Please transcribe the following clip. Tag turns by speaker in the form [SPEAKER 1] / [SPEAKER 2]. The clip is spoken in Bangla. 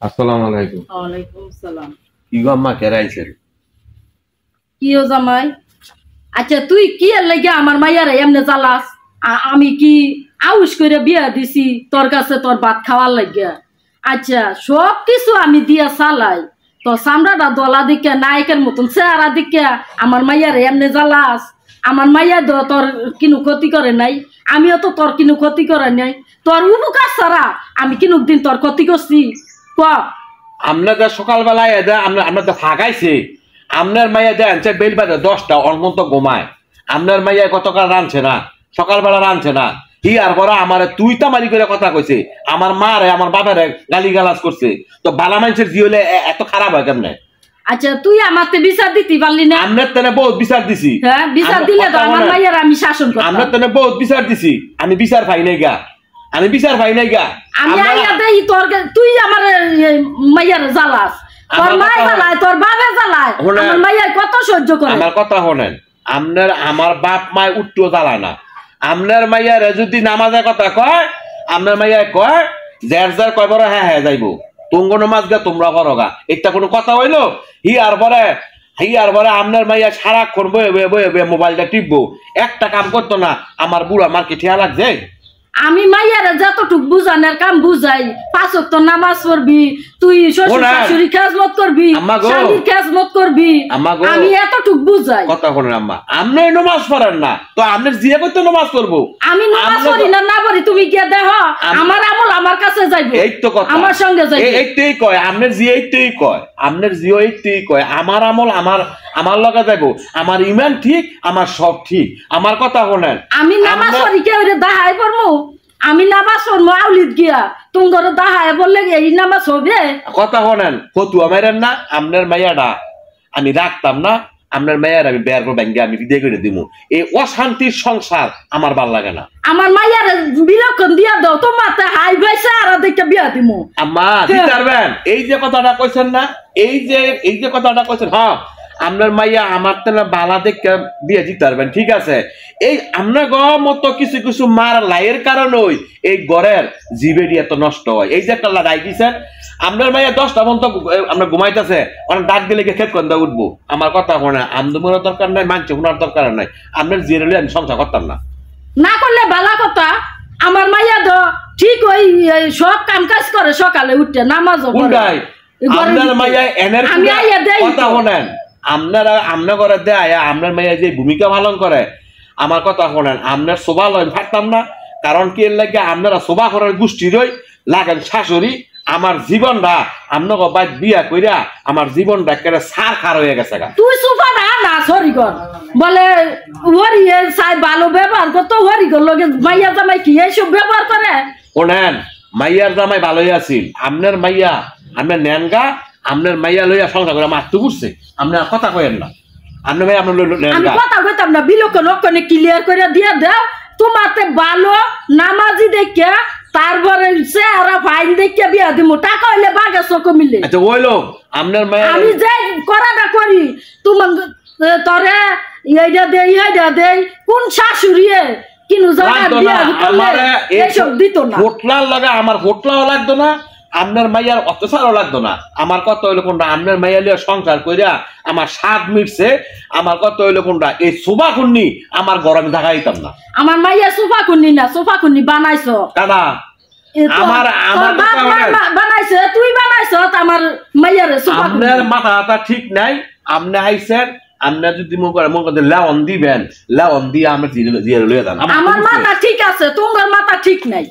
[SPEAKER 1] আসসালামু আলাইকুম।
[SPEAKER 2] ওয়ালাইকুম সালাম।
[SPEAKER 1] কি গো আম্মা কেরাইছেন?
[SPEAKER 2] কি ও জামাই? আচ্ছা তুই কি এর লাগে আমার মাইয়ার এমনে জ্বালাস? আমি কি আউস করে বিয়া দিছি তোর কাছে তোর ভাত খাওয়ার লাগিয়া? আচ্ছা সব কিছু আমি দিয়া চালাই, তোর চামড়াটা দলা দিকে নায়কের মতন চেহারা দিকে আমার মাইয়ার এমনে জ্বালাস? আমার মাইয়া তোর কিনু ক্ষতি করে নাই, আমিও তো তোর কিনু ক্ষতি করে নাই। তোর উপকার ছাড়া আমি কিনু দিন তোর ক্ষতি করছি? ক
[SPEAKER 1] আপনাদের সকালবেলায় আমরা তো ফাঁকাইছে। আপনার মাইয়া দেন বেল বাজে 10টা অনন্ত ঘুমায়। আপনার মাইয়া গতকাল রাঁধছে না, সকালবেলা রাঁধছে না। আর পরে আমার তুই তামারি করে কথা কইছে, আমার মা রে আমার বাবার গালি গালাজ করছে। তো বালা মানুষের জি হলে এত খারাপ হয় কেমনে?
[SPEAKER 2] আচ্ছা তুই আমাকে বিচার দিতে পারলি না?
[SPEAKER 1] আপনার তেনে বহুত বিচার দিছি।
[SPEAKER 2] হ্যাঁ বিচার দিলে তো আমার মাইয়ার আমি শাসন করতাম।
[SPEAKER 1] আপনার তেনে বহুত বিচার দিছি, আমি বিচার পাই নাই গা, আমি বিচার পাই নাই গা।
[SPEAKER 2] আমি আইয়া দেই তোর, তুই আমার মাইয়ার জ্বালাস, তোর মাই জ্বালায়, তোর বাবা জ্বালায়, আমার মাইয়া কত সহ্য করে?
[SPEAKER 1] আমার কথা শোনেন, আমার বাপ মায় উঠতো জ্বালায় না। আপনার মাইয়ারে যদি নামাজের কথা কয়, আপনার মাইয়া কয় যার যার কয় বড় হ্যাঁ হ্যাঁ যাইবো, তুঙ্গ নামাজ গা তোমরা করো গা, এটা কোনো কথা হইলো? আর পরে আপনার মাইয়া সারাক্ষণ বয়ে বয়ে বয়ে বয়ে মোবাইলটা টিপবো, একটা কাম করতো না। আমার বুড়া মার্কে ঠিয়া লাগছে।
[SPEAKER 2] আমি মাইয়ারে যতটুক বুঝানোর কাম বুঝাই, 5 ওয়াক্ত নামাজ পড়বি, তুই শ্বশুর শাশুড়ি খেজমত করবি, স্বামীর খেজমত করবি, আমি এতটুক বুঝাই।
[SPEAKER 1] কথা বলেন আম্মা, আপনি নামাজ পড়েন না তো আপনার জিয়া করতে নামাজ করবো?
[SPEAKER 2] আমি নামাজ পড়ি না পড়ি তুমি গিয়ে দেখো, আমার আমল আমার কাছে যাইবে।
[SPEAKER 1] এই তো কথা,
[SPEAKER 2] আমার সঙ্গে যাইবে।
[SPEAKER 1] এইটাই কয় আপনার জিয়া, এইটাই কয় আপনার জিও, এইটাই কয় আমার আমল আমার লগে যাইবো। আমার ইমান ঠিক, আমার সব ঠিক। আমার কথা শোনেন,
[SPEAKER 2] আমি নামাজ পড়ি কেউ দাহাই পড়মু? আমি নামাজ পড়মু আউলিদ গিয়া, তোমার দাহাই বললে এই নামাজ হবে?
[SPEAKER 1] কথা শোনেন, ফতুয়া মাইরেন না। আপনার মাইয়াটা আমি রাখতাম না, আপনার মাইয়ার আমি বের করে ব্যাংকে আমি বিদায় করে দিব। এই অশান্তির সংসার আমার ভাল লাগে না।
[SPEAKER 2] আমার মাইয়ার বিলক্ষণ দিয়া দাও, তোমার হাই ভাইসা আর দেখে বিয়া দিব।
[SPEAKER 1] আম্মা দিতে পারবেন? এই যে কথাটা কইছেন না, এই যে কথাটা কইছেন, হ্যাঁ আপনার মাইয়া আমার তো না বালা দেখে বিয়ে দিতে পারবেন, ঠিক আছে। এই আপনার মতো কিছু কিছু মার লাইয়ের কারণে এই ঘরের জীবেরই এত নষ্ট হয়। এই যে একটা লাগাই দিচ্ছেন, আপনার মাইয়া 10টা পর্যন্ত আমরা ঘুমাইতেছে, অনেক ডাক দিলে খেত কন্দা উঠবো। আমার কথা শোনে, আমদুমনের দরকার নাই, মাংস শোনার দরকার নাই। আপনার জিরে আমি সংসার করতাম না।
[SPEAKER 2] না করলে বালা কথা। আমার মাইয়া তো ঠিক ওই সব কাম কাজ করে, সকালে উঠে নামাজও পড়ে।
[SPEAKER 1] আপনার মাইয়া এনের কথা শোনেন, আপনার ঘরে দেয় আপনার মাইয়া যে ভূমিকা পালন করে, আমার কথা শোনেন, আপনার শোভা লয় ফাটতাম না। কারণ কি এর লাগে আপনারা শোভা করার গোষ্ঠীরই লাগেন শাশুড়ি। আমার জীবনটা আপনার বাইক বিয়া কইরা আমার জীবনটা কেটে সার খার হয়ে গেছে।
[SPEAKER 2] তুই সুফা না সরি কর বলে ওরি সাই ভালো ব্যবহার করতো, ওরি কর লগে মাইয়া জামাই কি এইসব ব্যবহার করে?
[SPEAKER 1] শোনেন, মাইয়ার জামাই ভালোই আছিল, আপনার মাইয়া আপনার নেনগা, আপনার মাইয়া লইয়া সংসার করে মারতে ঘুরছে। আপনার কথা কইেন না, আপনার মাইয়া আপনার
[SPEAKER 2] আমি কথা কইতাম না, বিলক্ষণ লক্ষণে ক্লিয়ার করে দিয়ে দাও। তোমাতে ভালো নামাজি দেখে তারপরে চেহারা ফাইন দেখে বিয়া দিব, টাকা হইলে বাগে চোখ মিলে।
[SPEAKER 1] আচ্ছা ওইলো আপনার মাইয়া, আমি
[SPEAKER 2] যে করাটা করি তোমার তরে এইটা দেই এইটা দেই, কোন শাশুড়িয়ে কিনু জায়গা বিয়া করলে এইসব দিত না।
[SPEAKER 1] হোটলার লাগে আমার হোটলাও লাগতো না, আপনার মাইয়ার অত্যাচারও লাগতো না। আমার কথা হইলো কোনটা, আপনার মাইয়া লিয়া সংসার কইরা আমার স্বাদ মিটছে। আমার কথা হইলো কোনটা, এই সোফা খুন্নি আমার গরমে থাকা দিতাম না।
[SPEAKER 2] আমার মাইয়া সোফা খুন্নি না, সোফা খুন্নি বানাইছো
[SPEAKER 1] দাদা, আমার
[SPEAKER 2] বানাইছে, তুই বানাইছো আমার মাইয়ারে সোফা।
[SPEAKER 1] আপনার মাথাটা ঠিক নাই। আপনি আইছেন, আপনি যদি মন করে লাউন দিবেন, লাউন দিয়ে আমরা জিরে লইয়া যান।
[SPEAKER 2] আমার মাথা ঠিক আছে, তোমার মাথা ঠিক নাই।